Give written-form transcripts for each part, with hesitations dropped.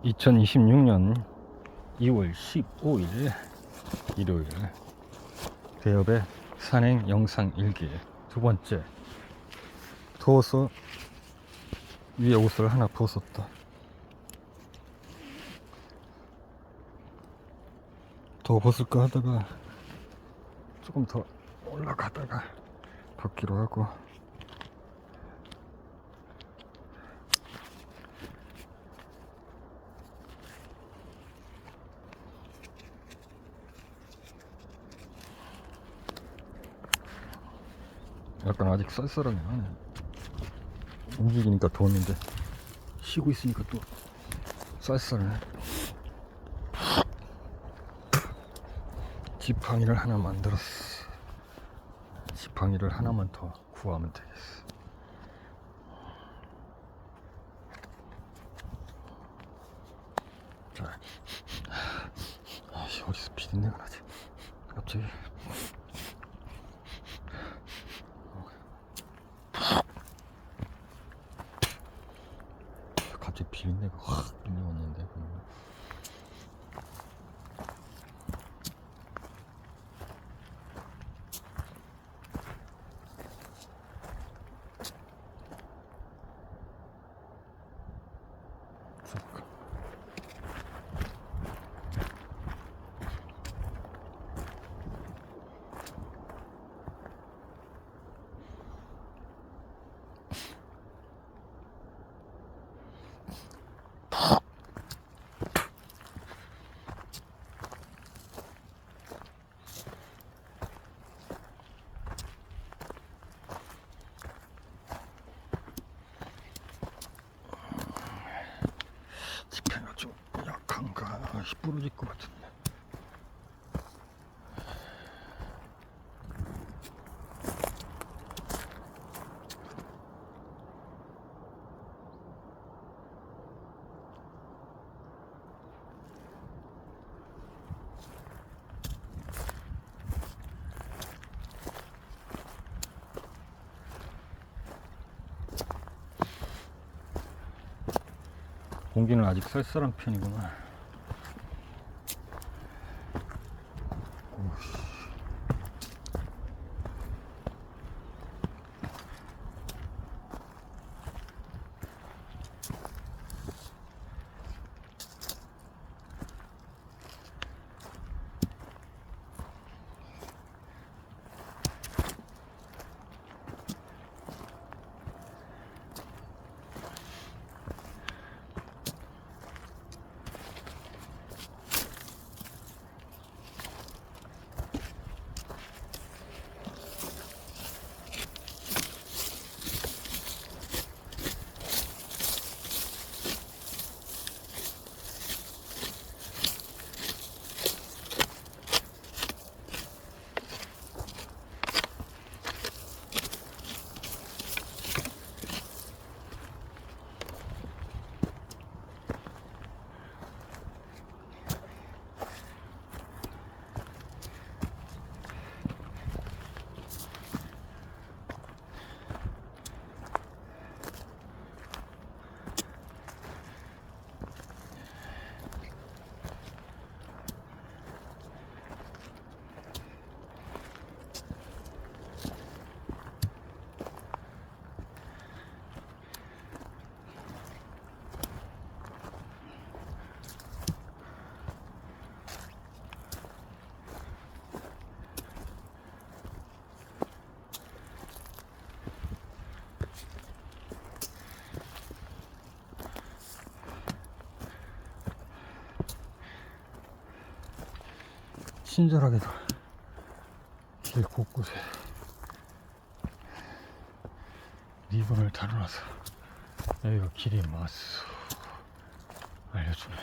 2026년 2월 15일 일요일 대엽의 산행 영상 일기 두 번째. 더워서 위에 옷을 하나 벗었다. 더 벗을까 하다가 조금 더 올라가다가 벗기로 하고, 약간 아직 쌀쌀하긴 하네. 움직이니까 더웠는데 쉬고 있으니까 또 쌀쌀해. 지팡이를 하나 만들었어. 지팡이를 하나만 더 구하면 되겠어. 자, 어디서 비린내가 나지? 갑자기. 갑자기 비린내가 확 밀려왔는데. 지팡이가 좀 약한가? 부러질 것 같은데. 공기는 아직 쌀쌀한 편이구나. 오씨. 친절하게도 길 곳곳에 리본을 달아놔서 여기가 길이 맞소 알려주네.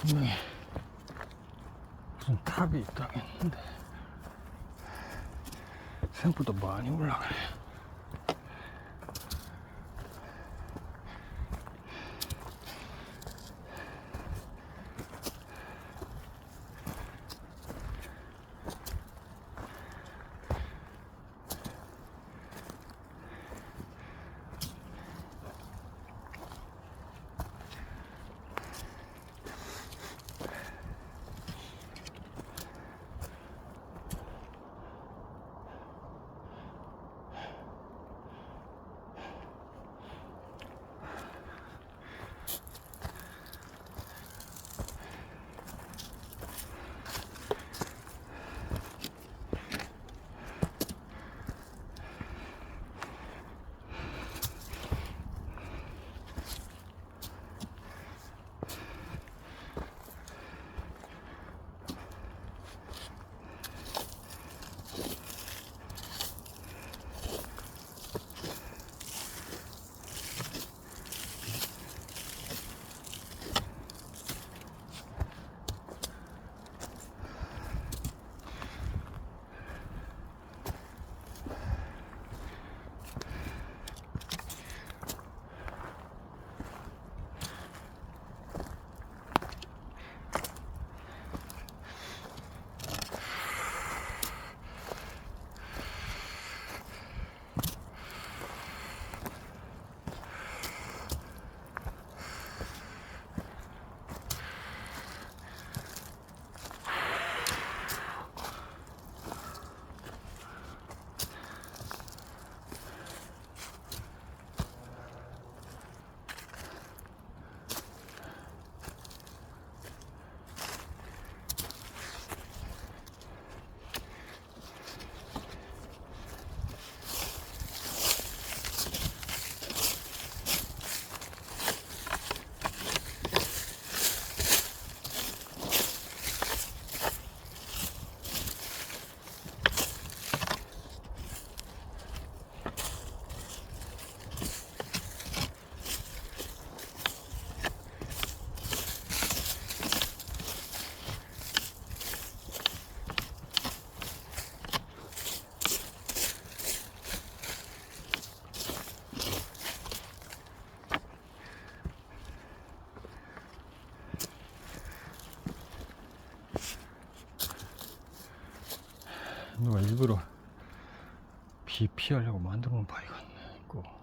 분명히 무슨 탑이 있다고 했는데 생각보다 많이 올라가네. 누가 일부러 비 피하려고 만들어 놓은 바위가 있고.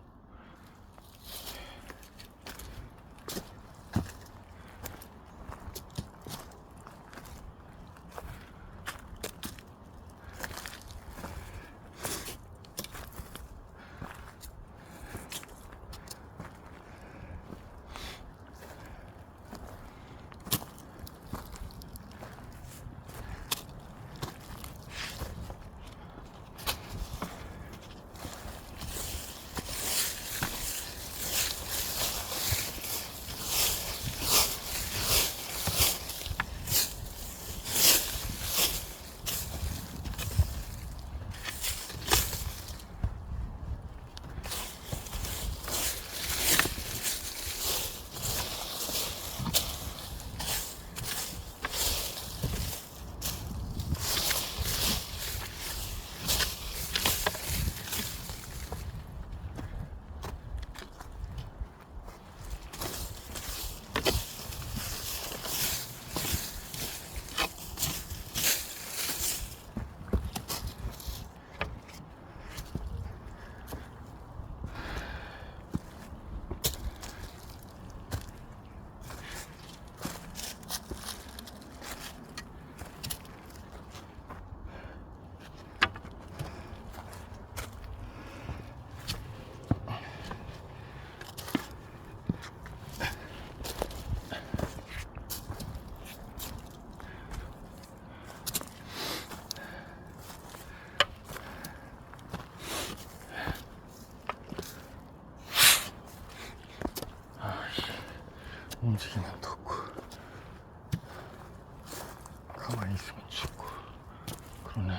움직이면 덥고 가만히 있으면 춥고 그러네.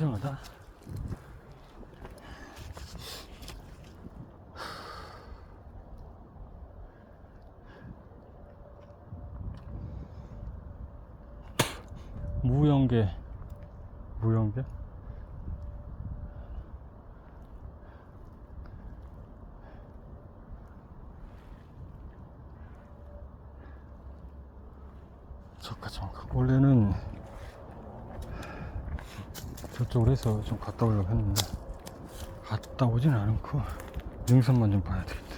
이상하다. 무연계. 잠깐. 원래는 저쪽으로 해서 좀 갔다 오려고 했는데 갔다 오진 않고 능선만 좀 봐야 되겠다.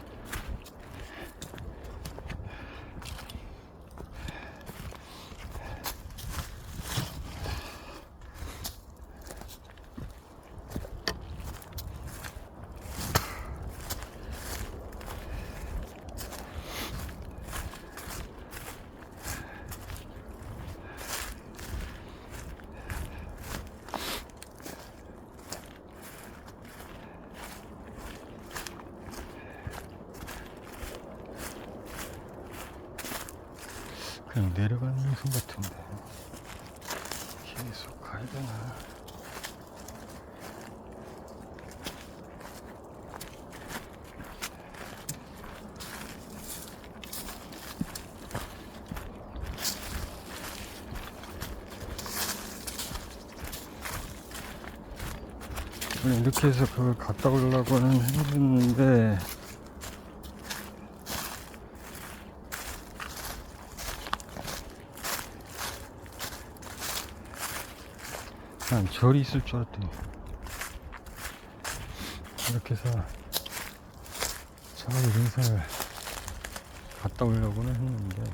그냥 내려가는 손 같은데 계속 가야 되나? 원래 이렇게 해서 그걸 갔다 오려고는 했는데 난 절이 있을 줄 알았더니 이렇게 해서 차라리 능선을 갔다 오려고는 했는데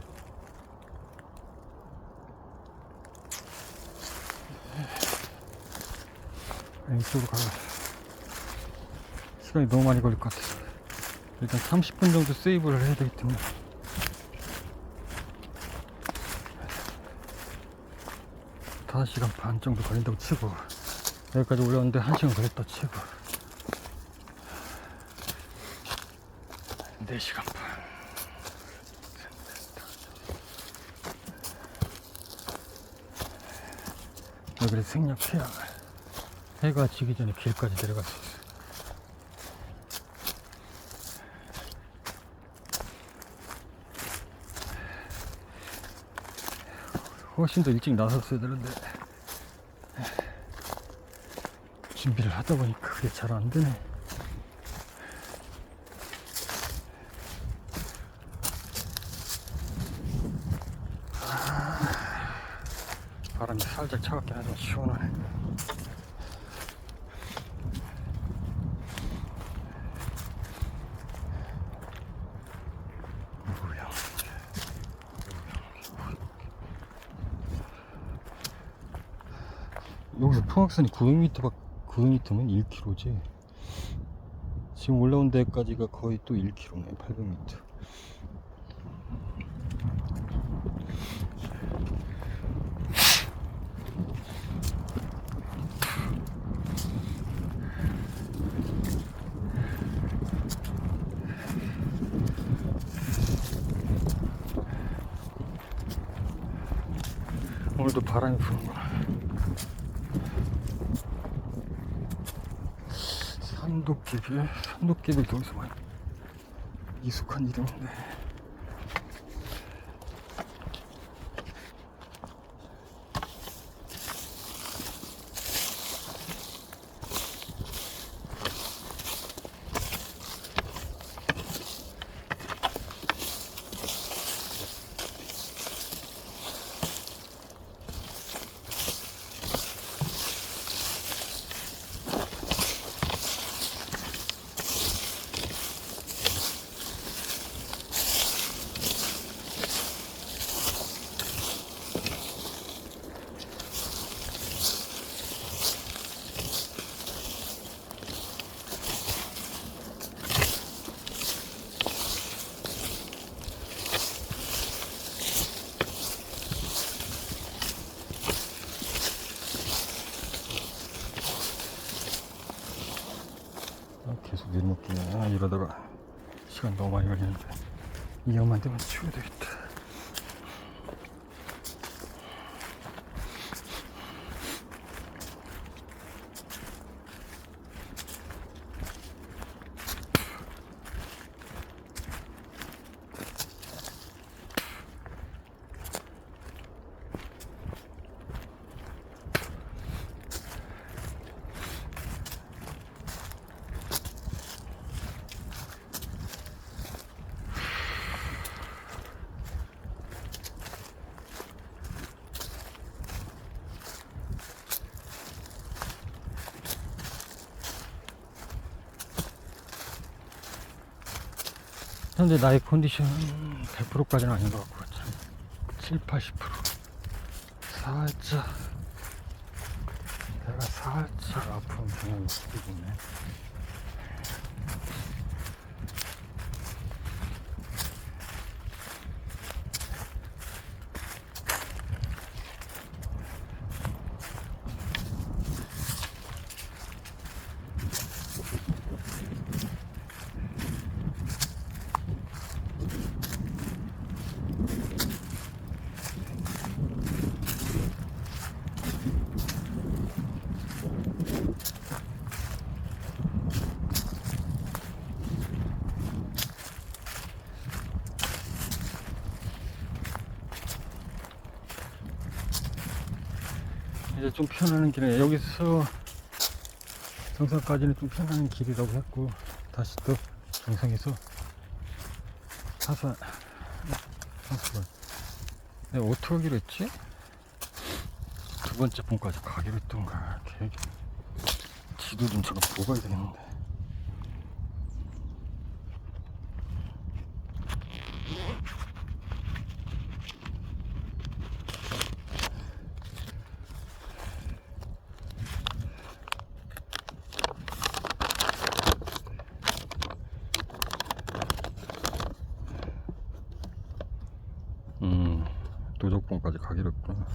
이쪽으로 가야 시간이 너무 많이 걸릴 것 같아서 일단 30분 정도 세이브를 해야 되기 때문에 한 5시간 반 정도 걸린다고 치고 여기까지 올라오는데 1시간 걸렸다 치고 4시간 반 여기를 생략해야 해가 지기 전에 길까지 내려갈 수 있어. 훨씬 더 일찍 나섰어야 되는데 준비를 하다 보니까 그게 잘 안 되네. 바람이 살짝 차갑긴 하지만 시원하네. 여기서 풍악산이 900m면 1km지. 지금 올라온 데까지가 거의 또 1km네. 800m. 오늘도 바람이 부는구나. 산도깨비 여기서 많이 익숙한 이름인데 계속 내리막길이야. 이러다가 시간 너무 많이 걸리는데 이 형만 되면 치워야 되겠다. 현재 나의 컨디션은 100%까지는 아닌 것 같고 7, 80% 살짝 내가 살짝 아픈 경향이 느끼고 있네. 이제 좀 편안한 길에 여기서 정상까지는 좀 편안한 길이라고 했고 다시 또 정상에서 하산 내가 어떻게 하기로 했지? 두 번째 봉까지 가기로 했던가. 계획 지도 좀 잠깐 보고 가야 되겠는데. 노적봉까지 가기로 했구나.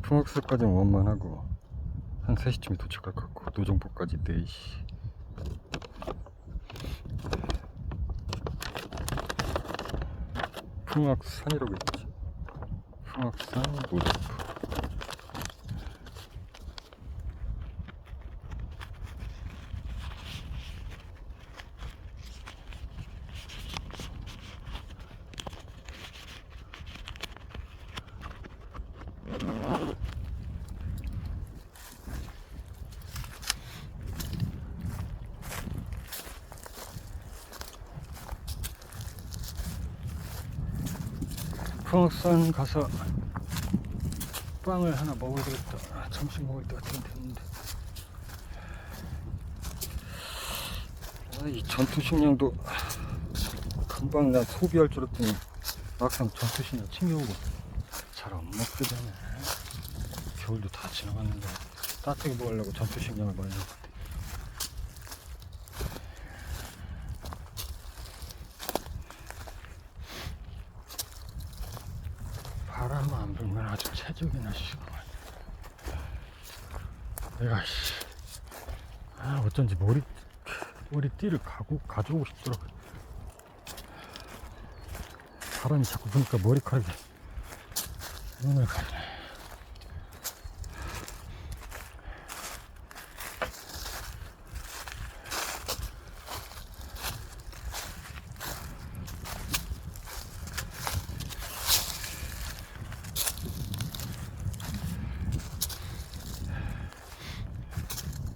풍악수까지는 원만하고 한 3시쯤에 도착할 것 같고 노정봉까지 4시. 풍악산이라고 있지. 풍악산 노정봉. 풍악산 가서 빵을 하나 먹어야 되겠다. 점심 먹을 때가 됐는데. 이 전투식량도 금방 나 소비할 줄 알았더니 막상 전투식량 챙겨오고 잘 안 먹게 되네. 겨울도 다 지나갔는데 따뜻하게 먹으려고 전투식량을 많이 먹었대. 바람 안 불면 아주 최적이나 시구만. 내가 어쩐지 머리띠를 가져오고 싶더라고. 바람이 자꾸 부니까 머리카락이 눈을 가리네.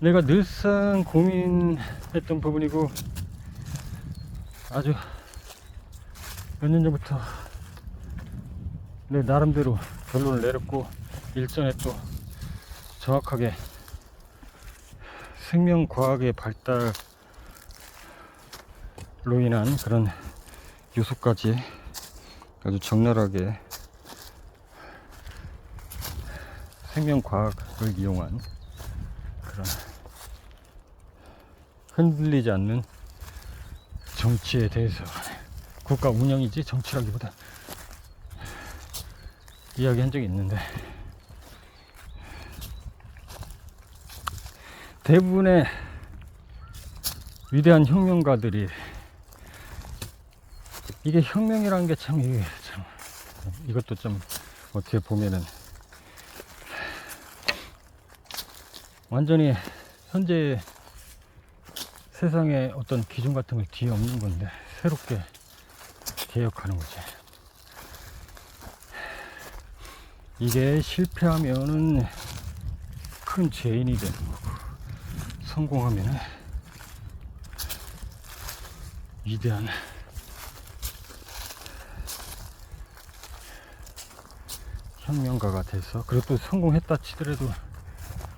내가 늘상 고민했던 부분이고 아주 몇 년 전부터 내 나름대로 결론을 내렸고 일전에 또 정확하게 생명과학의 발달로 인한 그런 요소까지 아주 적나라하게 생명과학을 이용한 그런 흔들리지 않는 정치에 대해서, 국가 운영이지 정치라기보다, 이야기한 적이 있는데 대부분의 위대한 혁명가들이 이게 혁명이라는 게 참 이것도 좀 어떻게 보면은 완전히 현재 세상에 어떤 기준 같은 걸 뒤에 없는 건데 새롭게 개혁하는 거지. 이게 실패하면은 큰 죄인이 되는 거고 성공하면은 위대한 혁명가가 돼서, 그리고 또 성공했다 치더라도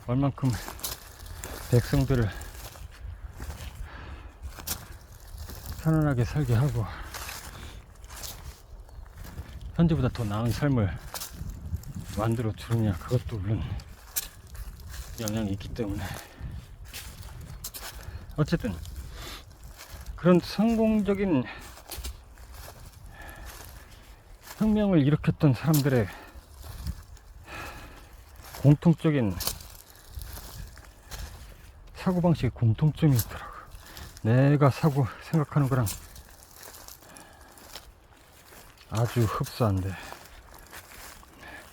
얼만큼 백성들을 편안하게 살게 하고 현재보다 더 나은 삶을 만들어 주느냐, 그것도 물론 영향이 있기 때문에. 어쨌든 그런 성공적인 혁명을 일으켰던 사람들의 공통적인 사고방식에 공통점이 있더라고. 내가 생각하는 거랑 아주 흡사한데,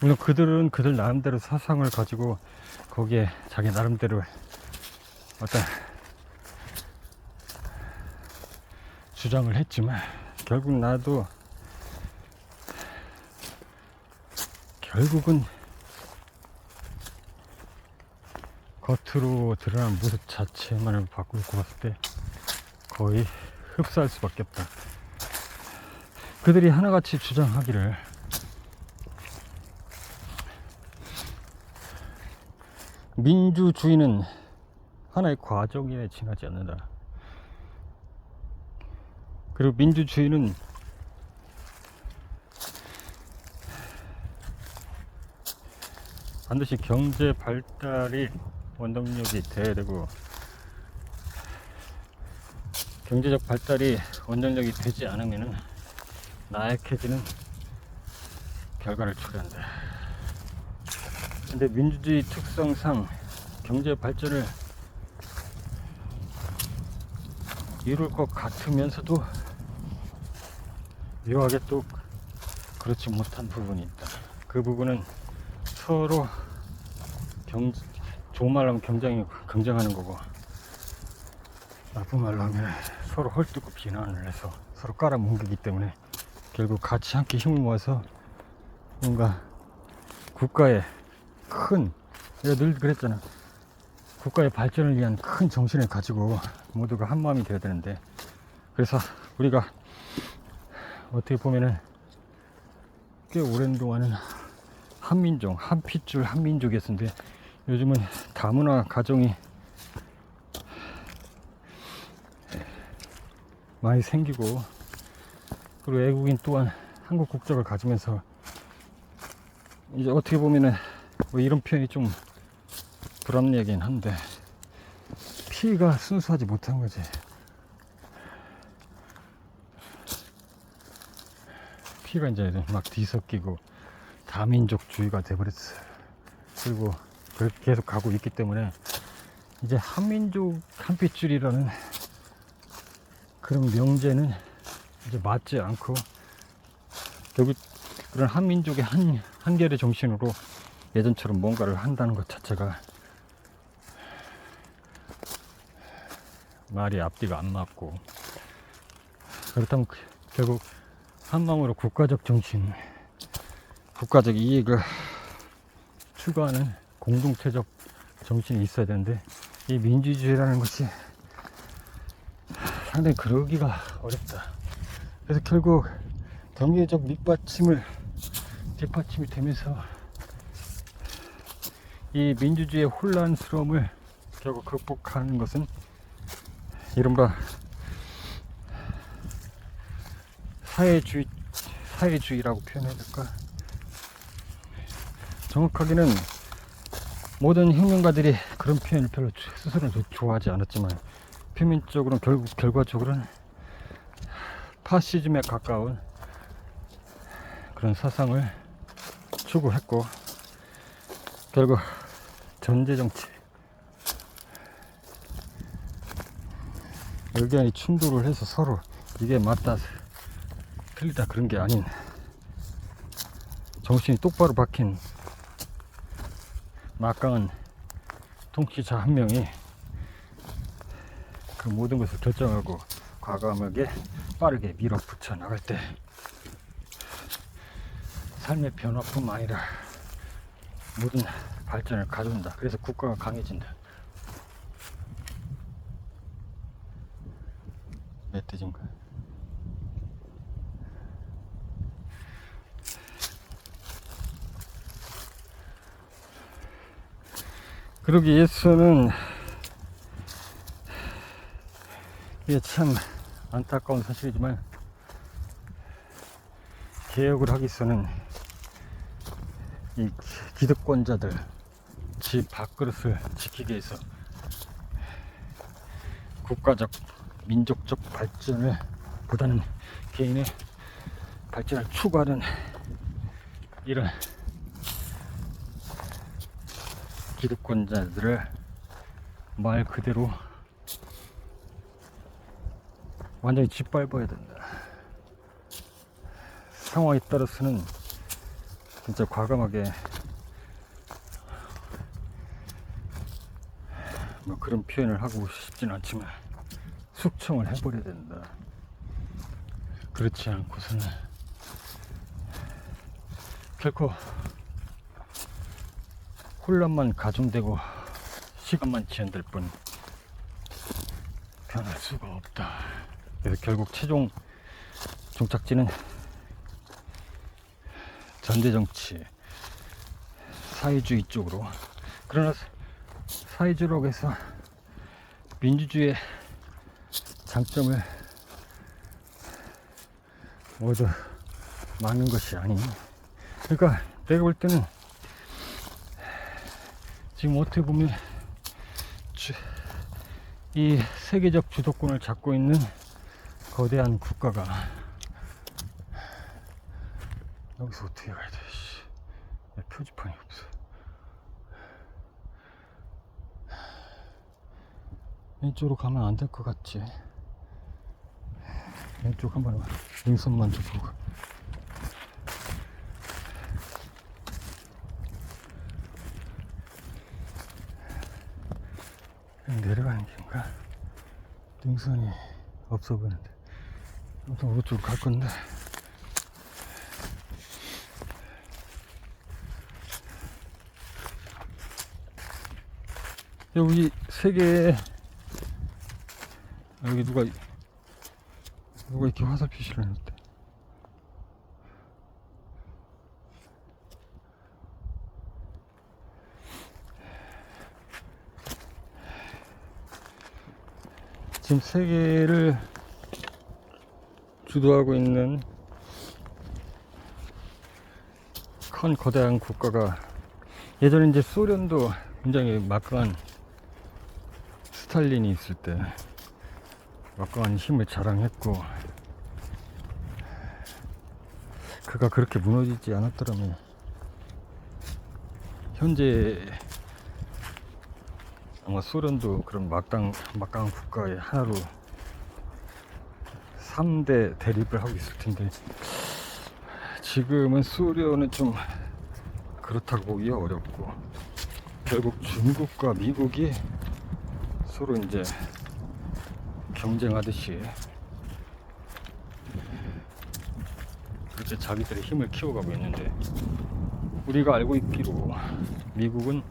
물론 그들은 그들 나름대로 사상을 가지고 거기에 자기 나름대로 어떤 주장을 했지만, 결국 나도 결국은 겉으로 드러난 모습 자체만을 바꾸고 봤을 때 거의 흡사할 수밖에 없다. 그들이 하나같이 주장하기를 민주주의는 하나의 과정에 지나지 않는다. 그리고 민주주의는 반드시 경제 발달이 원동력이 돼야 되고, 경제적 발달이 원동력이 되지 않으면 나약해지는 결과를 초래한다. 근데 민주주의 특성상 경제 발전을 이룰 것 같으면서도 묘하게 또 그렇지 못한 부분이 있다. 그 부분은 서로 좋은 말로 하면 경쟁하는 거고, 나쁜 말로 하면 서로 헐뜯고 비난을 해서 서로 깔아뭉개기 때문에 결국 같이 함께 힘을 모아서 뭔가 국가의 내가 늘 그랬잖아, 국가의 발전을 위한 큰 정신을 가지고 모두가 한 마음이 되어야 되는데, 그래서 우리가 어떻게 보면은 꽤 오랜 동안은 한 핏줄 한민족이었는데, 요즘은 다문화 가정이 많이 생기고, 그리고 외국인 또한 한국 국적을 가지면서 이제 어떻게 보면은 뭐 이런 표현이 좀 불합리하긴 한데, 피가 순수하지 못한 거지. 피가 이제 막 뒤섞이고 다민족주의가 돼버렸어. 그리고 그렇게 계속 가고 있기 때문에 이제 한민족 한핏줄이라는 그런 명제는 이제 맞지 않고, 결국 그런 한민족의 한결의 정신으로 예전처럼 뭔가를 한다는 것 자체가 말이 앞뒤가 안 맞고, 그렇다면 결국 한마음으로 국가적 정신, 국가적 이익을 추구하는 공동체적 정신이 있어야 되는데, 이 민주주의라는 것이 상당히 그러기가 어렵다. 그래서 결국 경제적 뒷받침이 되면서 이 민주주의의 혼란스러움을 결국 극복하는 것은 이른바 사회주의라고 표현해야 될까? 정확하게는 모든 혁명가들이 그런 표현을 별로 스스로는 좋아하지 않았지만, 표면적으로는 결과적으로는 파시즘에 가까운 그런 사상을 추구했고, 결국 전제정치, 의견이 충돌을 해서 서로 이게 맞다 틀리다 그런 게 아닌, 정신이 똑바로 박힌 막강한 통치자 한 명이 그 모든 것을 결정하고 과감하게 빠르게 밀어붙여 나갈 때 삶의 변화뿐만 아니라 모든 발전을 가져온다. 그래서 국가가 강해진다. 멧돼지인가? 그러기 위해서는 이게 참 안타까운 사실이지만 개혁을 하기 위해서는 이 기득권자들 집 밥그릇을 지키기 위해서 국가적 민족적 발전을 보다는 개인의 발전을 추구하는 이런 기득권자들을 말 그대로 완전히 짓밟아야 된다. 상황에 따라서는 진짜 과감하게 뭐 그런 표현을 하고 싶지는 않지만 숙청을 해버려야 된다. 그렇지 않고서는 결코 혼란만 가중되고 시간만 지연될 뿐 변할 수가 없다. 그래서 결국 최종 종착지는 전대정치, 사회주의 쪽으로. 그러나 사회주의라고 해서 민주주의의 장점을 모두 막는 것이 아닌. 그러니까 내가 볼 때는 지금 어떻게 보면 이 세계적 주도권을 잡고 있는 거대한 국가가 여기서 어떻게 가야 돼? 표지판이 없어. 왼쪽으로 가면 안 될 것 같지? 왼쪽 한번 능선만 좀 보고. 내려가는 길인가? 능선이 없어 보이는데. 아무튼 오른쪽으로 갈 건데. 여기 세계에 여기 누가 이렇게 화살 표시를 해놨대. 지금 세계를 주도하고 있는 큰 거대한 국가가, 예전에 이제 소련도 굉장히 막강한, 스탈린이 있을 때 막강한 힘을 자랑했고, 그가 그렇게 무너지지 않았더라면 현재 아마 소련도 그런 막강한 국가의 하나로 3대 대립을 하고 있을 텐데, 지금은 소련은 좀 그렇다고 보기 어렵고, 결국 중국과 미국이 서로 이제 경쟁하듯이 그렇게 자기들의 힘을 키워가고 있는데, 우리가 알고 있기로 미국은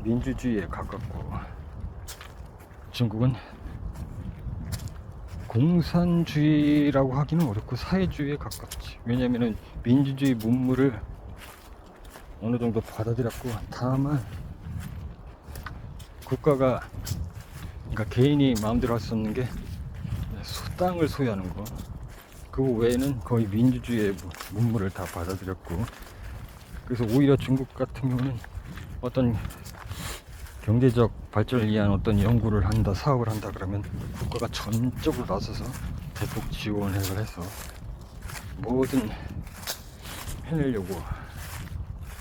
민주주의에 가깝고 중국은 공산주의라고 하기는 어렵고 사회주의에 가깝지. 왜냐면은 민주주의 문물을 어느 정도 받아들였고, 다만 국가가, 그러니까 개인이 마음대로 할 수 없는 게 땅을 소유하는 거, 그 외에는 거의 민주주의의 문물을 다 받아들였고, 그래서 오히려 중국 같은 경우는 어떤 경제적 발전을 위한 어떤 연구를 한다, 사업을 한다 그러면 국가가 전적으로 나서서 대폭 지원을 해서 뭐든 해내려고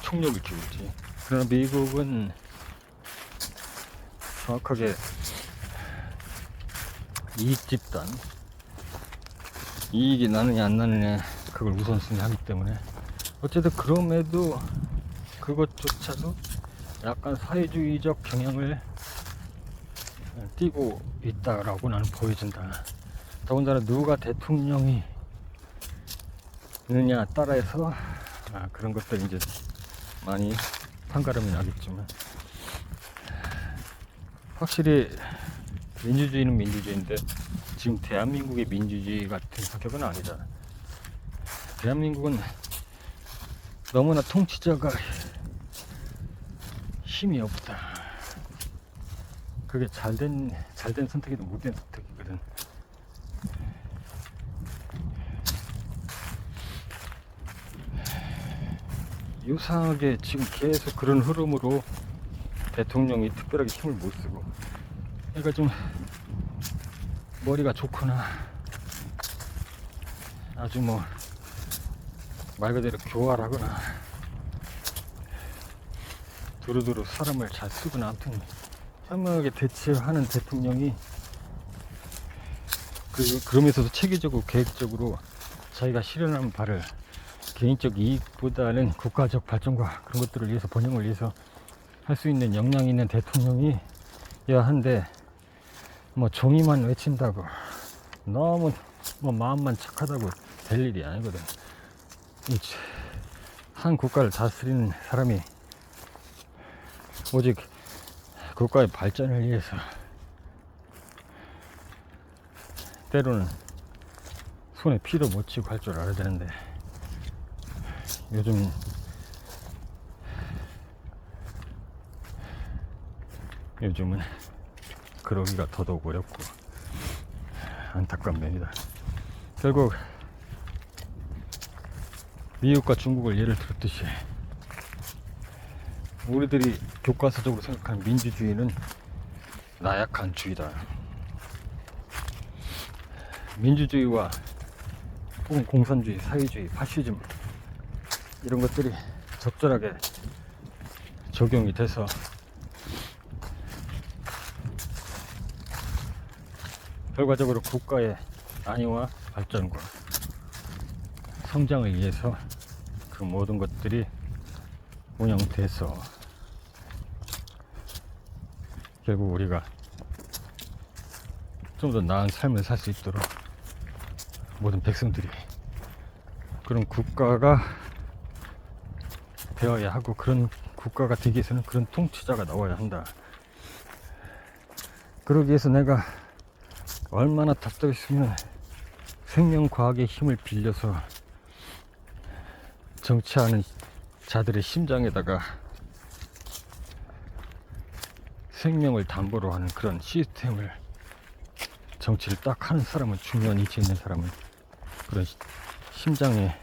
총력을 기울이지. 그러나 미국은 정확하게 이익 집단, 이익이 나느냐 안 나느냐 그걸 우선순위 하기 때문에, 어쨌든 그럼에도 그것조차도 약간 사회주의적 경향을 띠고 있다라고 나는 보여진다. 더군다나 누가 대통령이 느냐 따라서 그런 것들이 이제 많이 판가름이 나겠지만, 확실히 민주주의는 민주주의인데 지금 대한민국의 민주주의 같은 성격은 아니다. 대한민국은 너무나 통치자가 힘이 없다. 그게 잘된 선택이든 못된 선택이거든. 요상하게 지금 계속 그런 흐름으로 대통령이 특별하게 힘을 못 쓰고, 그러니까 좀 머리가 좋거나 아주 뭐 말 그대로 교활하거나 두루두루 사람을 잘 쓰거나, 아무튼 현명하게 대처하는 대통령이 그러면서도 체계적으로 계획적으로 자기가 실현하는 바를 개인적 이익보다는 국가적 발전과 그런 것들을 위해서, 번영을 위해서 할 수 있는 역량 있는 대통령이어야 한데, 뭐 종이만 외친다고 너무 뭐 마음만 착하다고 될 일이 아니거든. 한 국가를 다스리는 사람이 오직 국가의 발전을 위해서 때로는 손에 피도 못 치고 할 줄 알아야 되는데, 요즘은 그러기가 더더욱 어렵고 안타까운 면이다. 결국 미국과 중국을 예를 들었듯이 우리들이 교과서적으로 생각하는 민주주의는 나약한 주의다. 민주주의와 혹은 공산주의, 사회주의, 파시즘 이런 것들이 적절하게 적용이 돼서 결과적으로 국가의 안위와 발전과 성장을 위해서 그 모든 것들이 운영돼서 결국 우리가 좀 더 나은 삶을 살 수 있도록 모든 백성들이 그런 국가가 되어야 하고, 그런 국가가 되기 위해서는 그런 통치자가 나와야 한다. 그러기 위해서 내가 얼마나 답답했으면 생명과학의 힘을 빌려서 정치하는 자들의 심장에다가 생명을 담보로 하는 그런 시스템을, 정치를 딱 하는 사람은, 중요한 위치에 있는 사람은 그런 심장에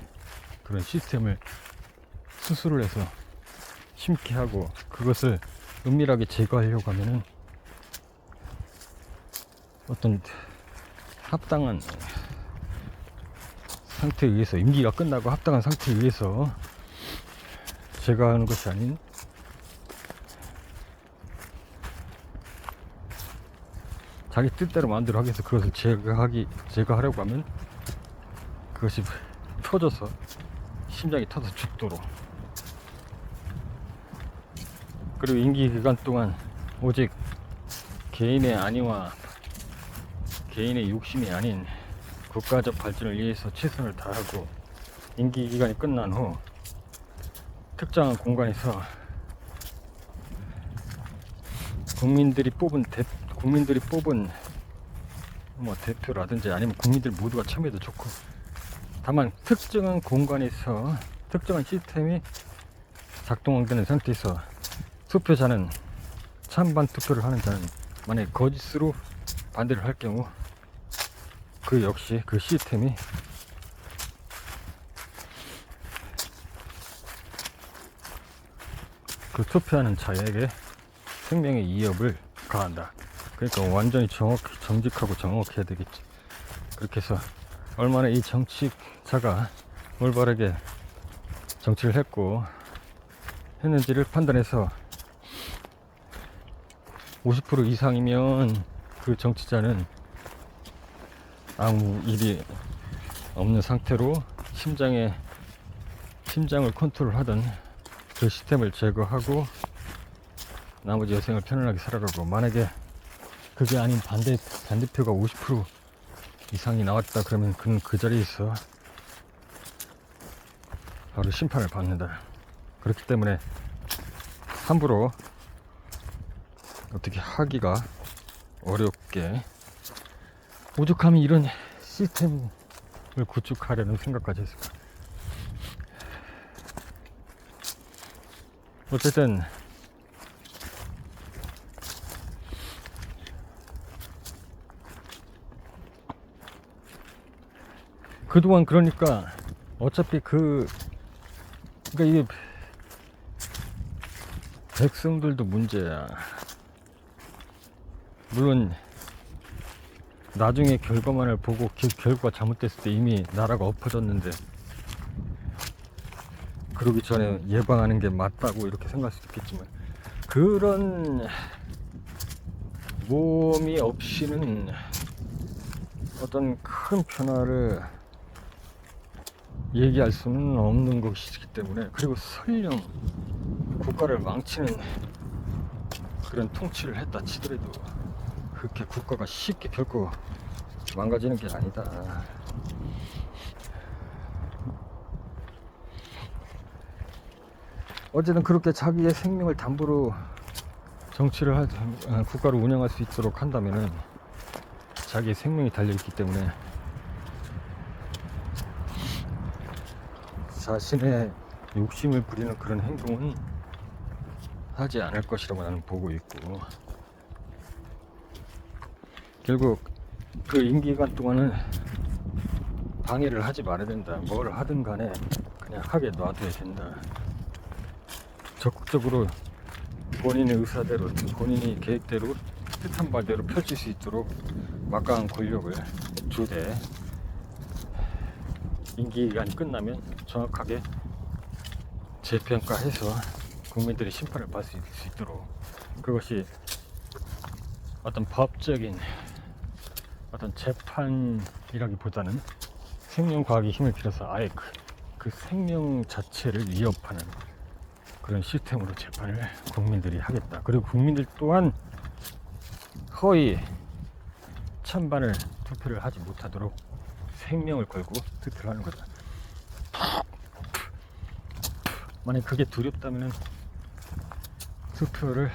그런 시스템을 수술을 해서 심게 하고, 그것을 은밀하게 제거하려고 하면은 어떤 합당한 상태에 의해서, 임기가 끝나고 합당한 상태에 의해서 제거하는 것이 아닌 자기 뜻대로 마음대로 하기 위해서 그것을 제거하려고 하면 그것이 터져서 심장이 터져 죽도록, 그리고 임기 기간 동안 오직 개인의 안위와 개인의 욕심이 아닌 국가적 발전을 위해서 최선을 다하고, 임기 기간이 끝난 후 특정한 공간에서 국민들이 뽑은 뭐 대표라든지 아니면 국민들 모두가 참여해도 좋고, 다만 특정한 공간에서 특정한 시스템이 작동되는 상태에서 투표자는, 찬반 투표를 하는 자는 만약에 거짓으로 반대를 할 경우 그 역시 그 시스템이 그 투표하는 자에게 생명의 위협을 가한다. 그러니까 완전히 정직하고 정확해야 되겠지. 그렇게 해서 얼마나 이 정치자가 올바르게 정치를 했는지를 판단해서 50% 이상이면 그 정치자는 아무 일이 없는 상태로 심장을 컨트롤하던 그 시스템을 제거하고 나머지 여생을 편안하게 살아가고, 만약에 그게 아닌 반대표가 50% 이상이 나왔다 그러면 그는 그 자리에서 바로 심판을 받는다. 그렇기 때문에 함부로 어떻게 하기가 어렵게 오죽하면 이런 시스템을 구축하려는 생각까지 했을까. 어쨌든 그동안, 그러니까 어차피 그러니까 이게 백성들도 문제야. 물론 나중에 결과만을 보고 결과가 잘못됐을 때 이미 나라가 엎어졌는데, 그러기 전에 예방하는 게 맞다고 이렇게 생각할 수도 있겠지만, 그런 모험이 없이는 어떤 큰 변화를 얘기할 수는 없는 것이기 때문에, 그리고 설령 국가를 망치는 그런 통치를 했다 치더라도 그렇게 국가가 쉽게 결코 망가지는 게 아니다. 어쨌든 그렇게 자기의 생명을 담보로 정치를 국가를 운영할 수 있도록 한다면은 자기의 생명이 달려있기 때문에 자신의 욕심을 부리는 그런 행동은 하지 않을 것이라고 나는 보고 있고, 결국 그 임기간 동안은 방해를 하지 말아야 된다. 뭘 하든 간에 그냥 하게 놔둬야 된다. 적극적으로 본인의 의사대로, 본인이 계획대로, 뜻한 바대로 펼칠 수 있도록 막강한 권력을 주되, 임기기간이 끝나면 정확하게 재평가해서 국민들의 심판을 받을 수 있도록, 그것이 어떤 법적인 어떤 재판이라기보다는 생명과학의 힘을 빌어서 아예 그 생명 자체를 위협하는 그런 시스템으로 재판을 국민들이 하겠다. 그리고 국민들 또한 허위 찬반을 투표를 하지 못하도록 생명을 걸고 투표를 하는 거다. 만약 그게 두렵다면 투표를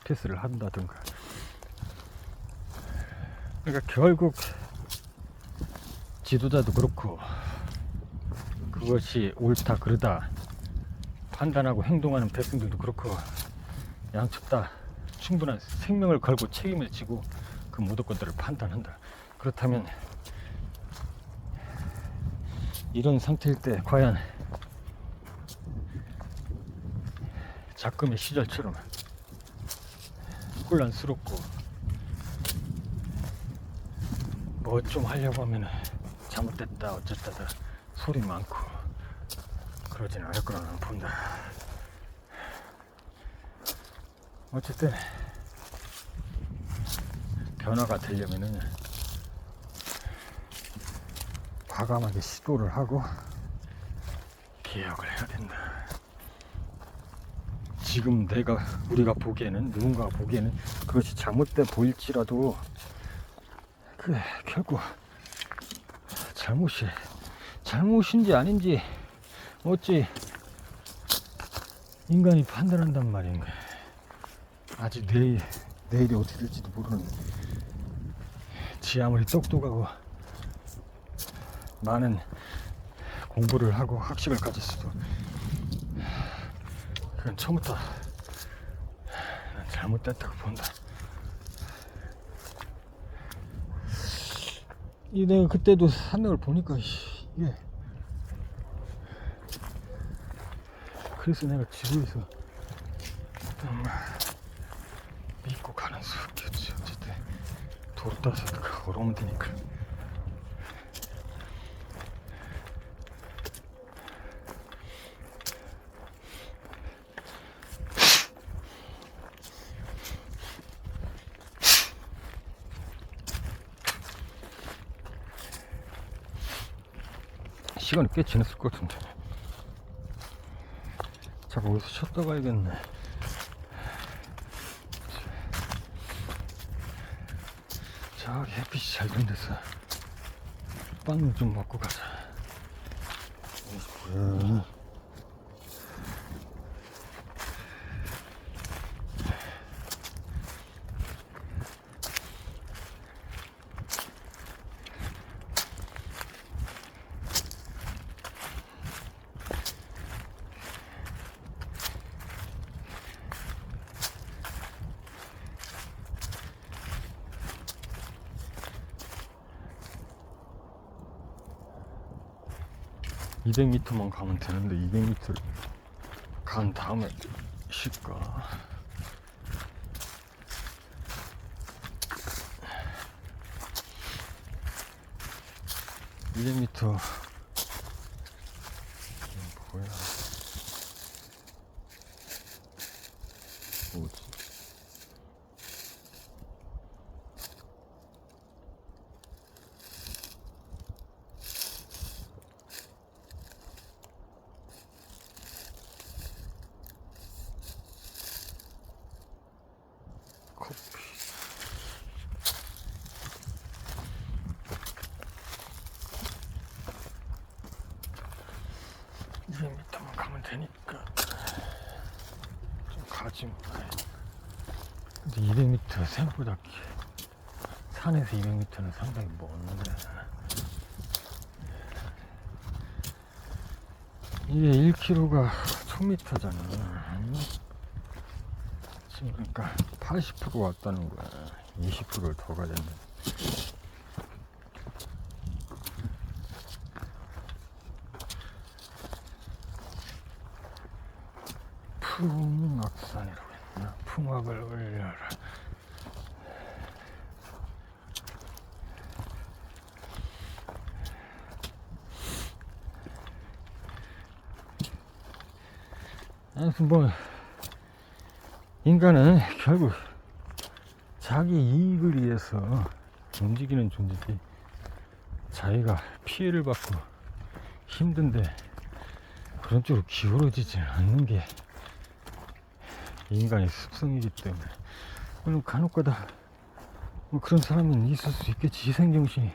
패스를 한다든가. 그러니까 결국 지도자도 그렇고 그것이 옳다 그르다 판단하고 행동하는 백성들도 그렇고, 양측 다 충분한 생명을 걸고 책임을 지고 그 모든 것들을 판단한다. 그렇다면 이런 상태일 때 과연 작금의 시절처럼 혼란스럽고 뭐 좀 하려고 하면 잘못됐다 어쨌다 소리 많고 그러진 않을 거라 나는 본다. 어쨌든 변화가 되려면은 과감하게 시도를 하고 개혁을 해야 된다. 지금 우리가 보기에는, 누군가가 보기에는 그것이 잘못돼 보일지라도 그래, 결국 잘못인지 아닌지 어찌 인간이 판단한단 말인가. 아직 내일이 어떻게 될지도 모르는, 지 아무리 똑똑하고 많은 공부를 하고 학식을 가졌어도 그건 처음부터 난 잘못됐다고 본다. 내가 그때도 산맥을 보니까 이게, 그래서 내가 지구에서 믿고 가는 수밖에 없지. 어쨌든 도로 따서 걸어오면 되니까. 시간이 꽤 지났을 것 같은데. 잠깐 어디서 쉬었다 가야겠네. 저기 햇빛이 잘 든 데서 빵 좀 먹고 가자. 뭐야. (200m만) 가면 되는데 200m 간 다음에 몇일까? (1m) 뭐야? 뭐지? 커피. (200m만) 가면 되니까 좀 가지 뭐. 근데 200m 생각보다 산에서 200m는 상당히 먼데, 이게 1km가 1000m잖아. 지금 그러니까 80% 왔다는 거야. 20%를 더 가야 된다. 풍악산이라고 했나? 풍악을 올려라. 아무튼 뭐 인간은 결국 자기 이익을 위해서 움직이는 존재지, 자기가 피해를 받고 힘든데 그런 쪽으로 기울어지지 않는 게 인간의 습성이기 때문에. 물론 간혹가다 뭐 그런 사람은 있을 수 있겠지. 희생정신이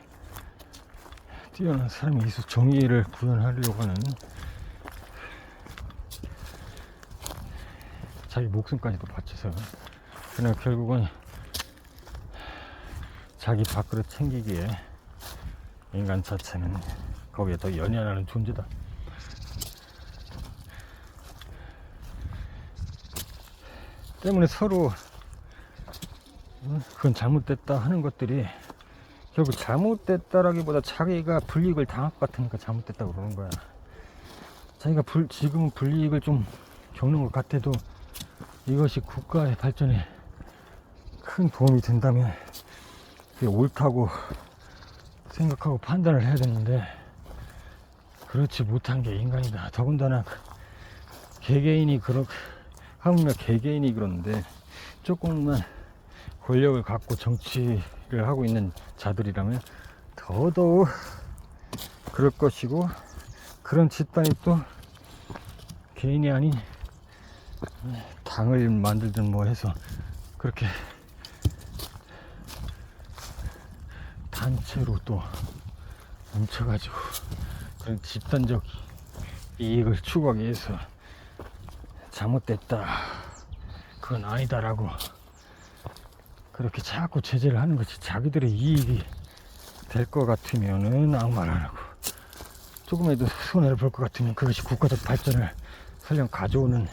뛰어난 사람이 있어 정의를 구현하려고 하는, 자기 목숨까지도 바쳐서. 그러나 결국은 자기 밥그릇 챙기기에 인간 자체는 거기에 더 연연하는 존재다. 때문에 서로 그건 잘못됐다 하는 것들이 결국 잘못됐다라기보다 자기가 불이익을 당할 것 같으니까 잘못됐다고 그러는 거야. 자기가 지금 불이익을 좀 겪는 것 같아도 이것이 국가의 발전에 큰 도움이 된다면 그게 옳다고 생각하고 판단을 해야 되는데, 그렇지 못한 게 인간이다. 더군다나 개개인이 하물며 개개인이 그러는데, 조금만 권력을 갖고 정치를 하고 있는 자들이라면 더더욱 그럴 것이고, 그런 집단이 또 개인이 아닌 당을 만들든 뭐 해서 그렇게 단체로 또 뭉쳐가지고 그런 집단적 이익을 추구하기 위해서 잘못됐다, 그건 아니다라고 그렇게 자꾸 제재를 하는 것이 자기들의 이익이 될 것 같으면은 아무 말 안 하고, 조금이라도 손해를 볼 것 같으면 그것이 국가적 발전을 설령 가져오는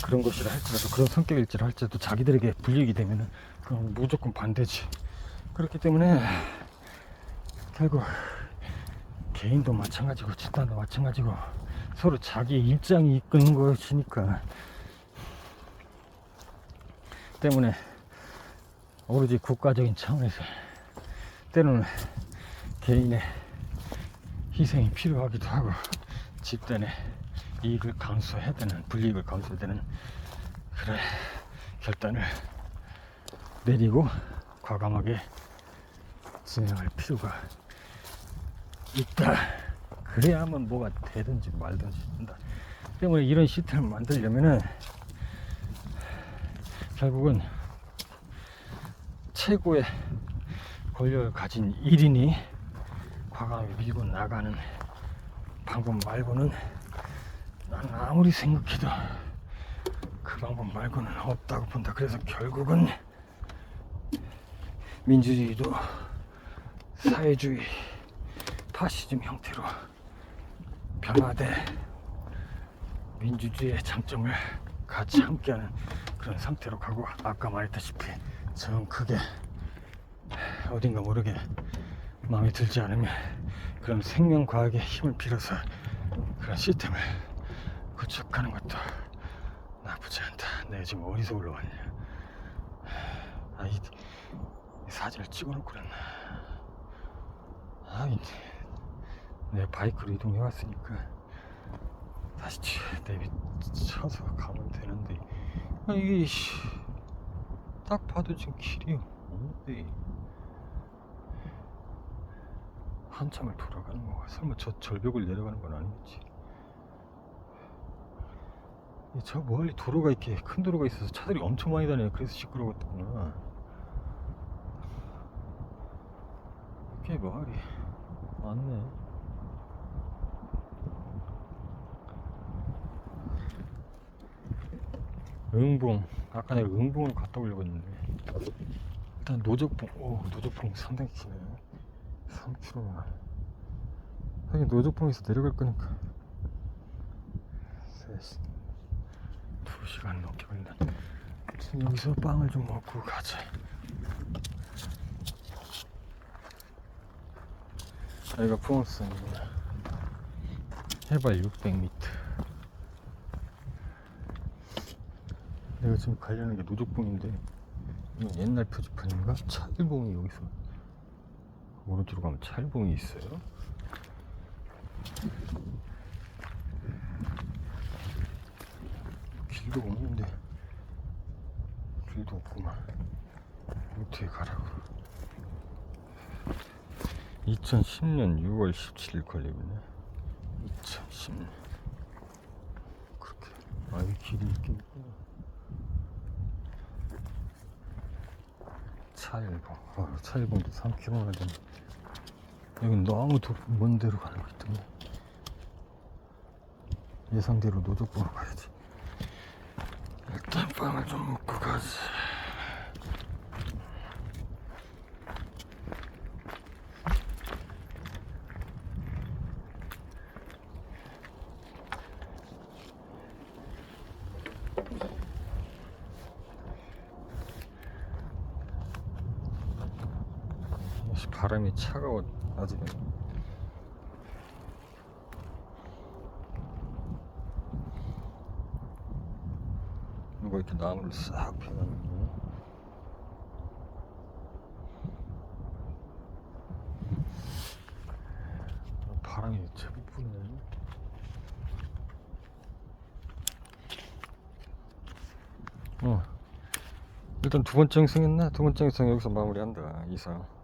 그런 것이라 할지라도, 그런 성격일지라 할지라도 자기들에게 불이익이 되면은 그건 무조건 반대지. 그렇기 때문에 결국 개인도 마찬가지고 집단도 마찬가지고 서로 자기의 입장이 이끄는 것이니까, 때문에 오로지 국가적인 차원에서 때로는 개인의 희생이 필요하기도 하고 집단의 이익을 감수해야 되는, 불이익을 감수해야 되는 그런 결단을 내리고 과감하게 진행할 필요가 있다. 그래야만 뭐가 되든지 말든지 한다. 때문에 이런 시스템을 만들려면은 결국은 최고의 권력을 가진 1인이 과감히 밀고 나가는 방법 말고는, 난 아무리 생각해도 그 방법 말고는 없다고 본다. 그래서 결국은 민주주의도 사회주의, 파시즘 형태로 변화돼 민주주의의 장점을 같이 함께하는 그런 상태로 가고, 아까 말했다시피 전 그게 어딘가 모르게 마음에 들지 않으면 그런 생명과학의 힘을 빌어서 그런 시스템을 쭉 가는 것도 나쁘지 않다. 내가 지금 어디서 올라왔냐. 이 사진을 찍어놓고 그랬나. 내가 바이크로 이동해 왔으니까 다시 내비쳐서 가면 되는데, 이게 딱 봐도 지금 길이 없는데 한참을 돌아가는 거야. 설마 저 절벽을 내려가는 건 아니겠지. 저 멀리 도로가 이렇게 큰 도로가 있어서 차들이 엄청 많이 다녀요. 그래서 시끄러웠구나. 꽤 마을이 많네. 응봉, 아까 내가 응봉으로 갔다 오려고 했는데, 일단 노적봉 상당히 기네. 3km. 하긴 노적봉에서 내려갈 거니까 2시간 넘게 걸린다. 여기서 빵을 좀 먹고 가자. 여기가 풍원성이구나. 해발 600m. 내가 지금 가려는 게 노적봉인데, 이건 옛날 표지판인가? 차일봉이 여기서 오른쪽으로 가면 차일봉이 있어요. 길도 없는데, 길도 없구만. 어떻게 가라고. 2010년 6월 17일 건립이네. 2010년. 그렇게 이 길이 있긴 있구나. 차일봉도 3km나 되네. 여긴 너무 먼 데로 가는 거 있더니, 예상대로 노적봉으로 가야지. 일단 빵을 좀 먹고 가자. 바람이 차가워 아직. 누가 이렇게 나무를 싹 펴놨네. 바람이 제법 부네. 일단 두 번째 행성 했나? 두 번째 행성 여기서 마무리한다. 이상.